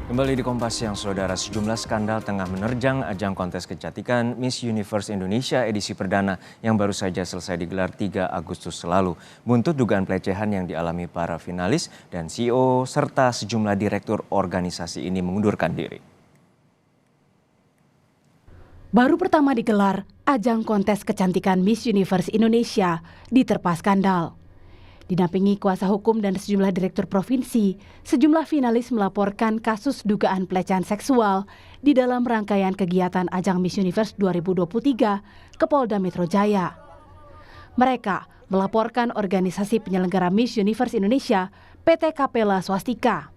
Kembali di Kompas Siang, Saudara, sejumlah skandal tengah menerjang ajang kontes kecantikan Miss Universe Indonesia edisi perdana yang baru saja selesai digelar 3 Agustus lalu. Buntut dugaan pelecehan yang dialami para finalis dan CEO serta sejumlah direktur organisasi ini mengundurkan diri. Baru pertama digelar, ajang kontes kecantikan Miss Universe Indonesia diterpa skandal. Dinampingi kuasa hukum dan sejumlah direktur provinsi, sejumlah finalis melaporkan kasus dugaan pelecehan seksual di dalam rangkaian kegiatan ajang Miss Universe 2023 ke Polda Metro Jaya. Mereka melaporkan organisasi penyelenggara Miss Universe Indonesia, PT Capella Swastika.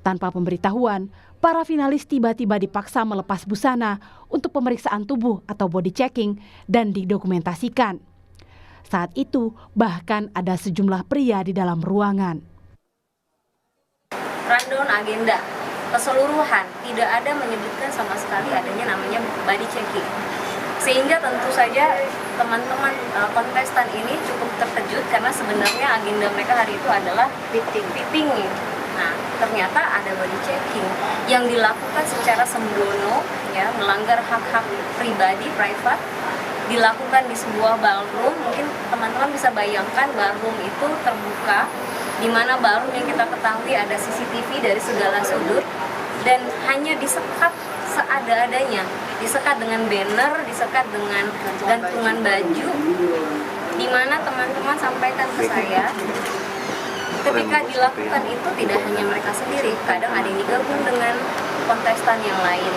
Tanpa pemberitahuan, para finalis tiba-tiba dipaksa melepas busana untuk pemeriksaan tubuh atau body checking dan didokumentasikan. Saat itu, bahkan ada sejumlah pria di dalam ruangan. Rundown agenda keseluruhan tidak ada menyebutkan sama sekali adanya namanya body checking. Sehingga tentu saja teman-teman kontestan ini cukup terkejut karena sebenarnya agenda mereka hari itu adalah fitting. Nah, ternyata ada body checking yang dilakukan secara sembrono, ya, melanggar hak-hak pribadi, private, dilakukan di sebuah ballroom. Mungkin teman-teman bisa bayangkan ballroom itu terbuka, di mana ballroom yang kita ketahui ada CCTV dari segala sudut dan hanya disekat seada-adanya, disekat dengan banner, disekat dengan gantungan baju, di mana teman-teman sampaikan ke saya, ketika dilakukan itu tidak hanya mereka sendiri, kadang ada yang digabung dengan kontestan yang lain.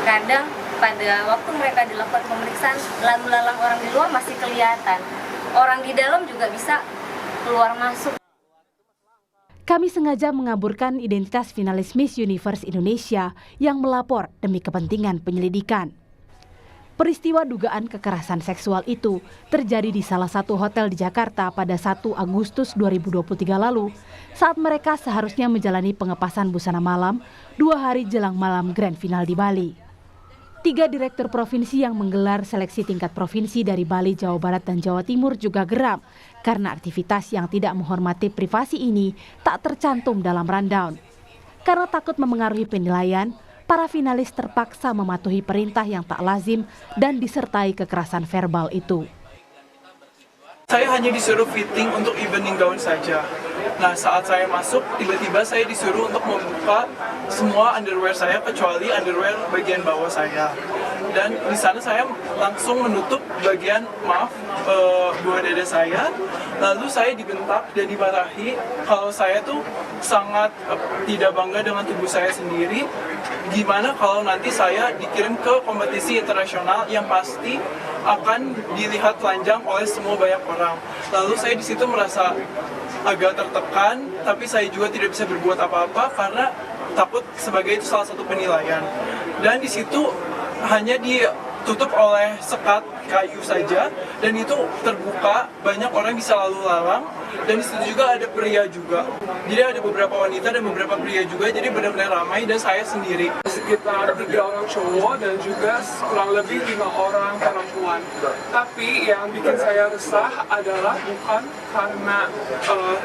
Kadang pada waktu mereka dilakukan pemeriksaan, lalu-lalang orang di luar masih kelihatan. Orang di dalam juga bisa keluar masuk. Kami sengaja mengaburkan identitas finalis Miss Universe Indonesia yang melapor demi kepentingan penyelidikan. Peristiwa dugaan kekerasan seksual itu terjadi di salah satu hotel di Jakarta pada 1 Agustus 2023 lalu saat mereka seharusnya menjalani pengepasan busana malam 2 hari jelang malam grand final di Bali. 3 direktur provinsi yang menggelar seleksi tingkat provinsi dari Bali, Jawa Barat, dan Jawa Timur juga geram karena aktivitas yang tidak menghormati privasi ini tak tercantum dalam rundown. Karena takut memengaruhi penilaian, para finalis terpaksa mematuhi perintah yang tak lazim dan disertai kekerasan verbal itu. Saya hanya disuruh fitting untuk evening gown saja. Nah, saat saya masuk, tiba-tiba saya disuruh untuk membuka semua underwear saya kecuali underwear bagian bawah saya. Dan di sana saya langsung menutup bagian buah dada saya. Lalu saya dibentak dan dimarahi kalau saya tuh sangat tidak bangga dengan tubuh saya sendiri. Gimana kalau nanti saya dikirim ke kompetisi internasional yang pasti akan dilihat telanjang oleh semua banyak orang. Lalu saya di situ merasa agak tertekan, tapi saya juga tidak bisa berbuat apa-apa karena takut sebagai itu salah satu penilaian. Dan di situ hanya ditutup oleh sekat kayu saja, dan itu terbuka, banyak orang bisa lalu lalang, dan di situ juga ada pria juga. Jadi ada beberapa wanita dan beberapa pria juga, jadi benar-benar ramai dan saya sendiri. Sekitar 3 orang cowok dan juga kurang lebih 5 orang perempuan. Tapi yang bikin saya resah adalah bukan karena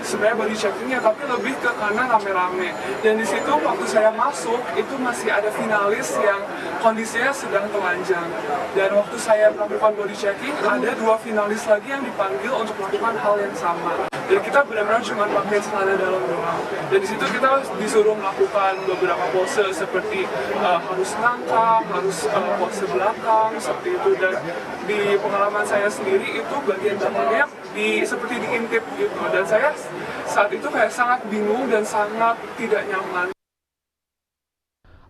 sebenarnya body checkingnya, tapi lebih ke karena rame-rame. Dan di situ waktu saya masuk itu masih ada finalis yang kondisinya sedang telanjang. Dan waktu saya melakukan body checking, ada 2 finalis lagi yang dipanggil untuk melakukan hal yang sama. Dan kita benar-benar cuma pakai celana dalam doang. Dan di situ kita disuruh melakukan beberapa pose seperti harus nangkang, harus pose belakang, seperti itu. Dan di pengalaman saya sendiri itu bagian belakangnya seperti diintip gitu. Dan saya saat itu kayak sangat bingung dan sangat tidak nyaman.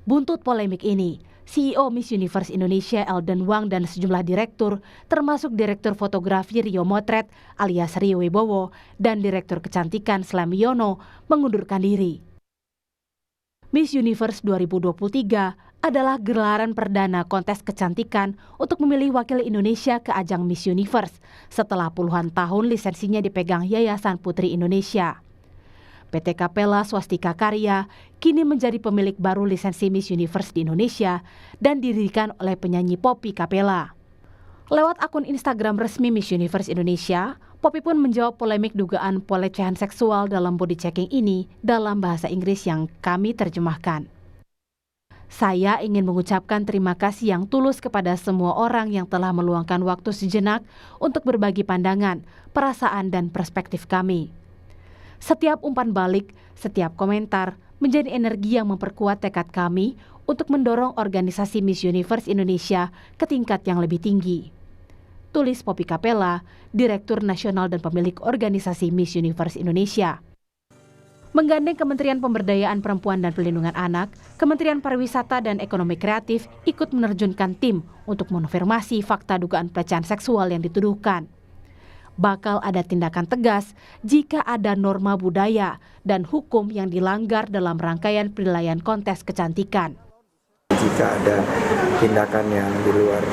Buntut polemik ini, CEO Miss Universe Indonesia Elden Wang dan sejumlah direktur, termasuk Direktur Fotografi Rio Motret alias Rio Wibowo dan Direktur Kecantikan Slam Yono mengundurkan diri. Miss Universe 2023 adalah gelaran perdana kontes kecantikan untuk memilih wakil Indonesia ke ajang Miss Universe setelah puluhan tahun lisensinya dipegang Yayasan Putri Indonesia. PT Capella Swastika Karya kini menjadi pemilik baru lisensi Miss Universe di Indonesia dan didirikan oleh penyanyi Poppy Capella. Lewat akun Instagram resmi Miss Universe Indonesia, Poppy pun menjawab polemik dugaan pelecehan seksual dalam body checking ini dalam bahasa Inggris yang kami terjemahkan. Saya ingin mengucapkan terima kasih yang tulus kepada semua orang yang telah meluangkan waktu sejenak untuk berbagi pandangan, perasaan, dan perspektif kami. Setiap umpan balik, setiap komentar menjadi energi yang memperkuat tekad kami untuk mendorong organisasi Miss Universe Indonesia ke tingkat yang lebih tinggi. Tulis Poppy Capella, Direktur Nasional dan pemilik organisasi Miss Universe Indonesia. Menggandeng Kementerian Pemberdayaan Perempuan dan Perlindungan Anak, Kementerian Pariwisata dan Ekonomi Kreatif ikut menerjunkan tim untuk mengonfirmasi fakta dugaan pelecehan seksual yang dituduhkan. Bakal ada tindakan tegas jika ada norma budaya dan hukum yang dilanggar dalam rangkaian penilaian kontes kecantikan. Jika ada tindakan yang di luar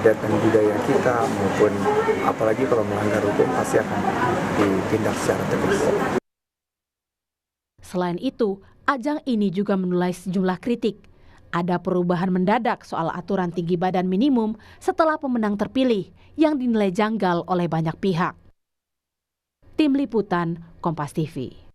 adat dan budaya kita maupun apalagi kalau melanggar hukum pasti akan ditindak secara tegas. Selain itu, ajang ini juga menuai sejumlah kritik. Ada perubahan mendadak soal aturan tinggi badan minimum setelah pemenang terpilih yang dinilai janggal oleh banyak pihak. Tim Liputan, Kompas TV.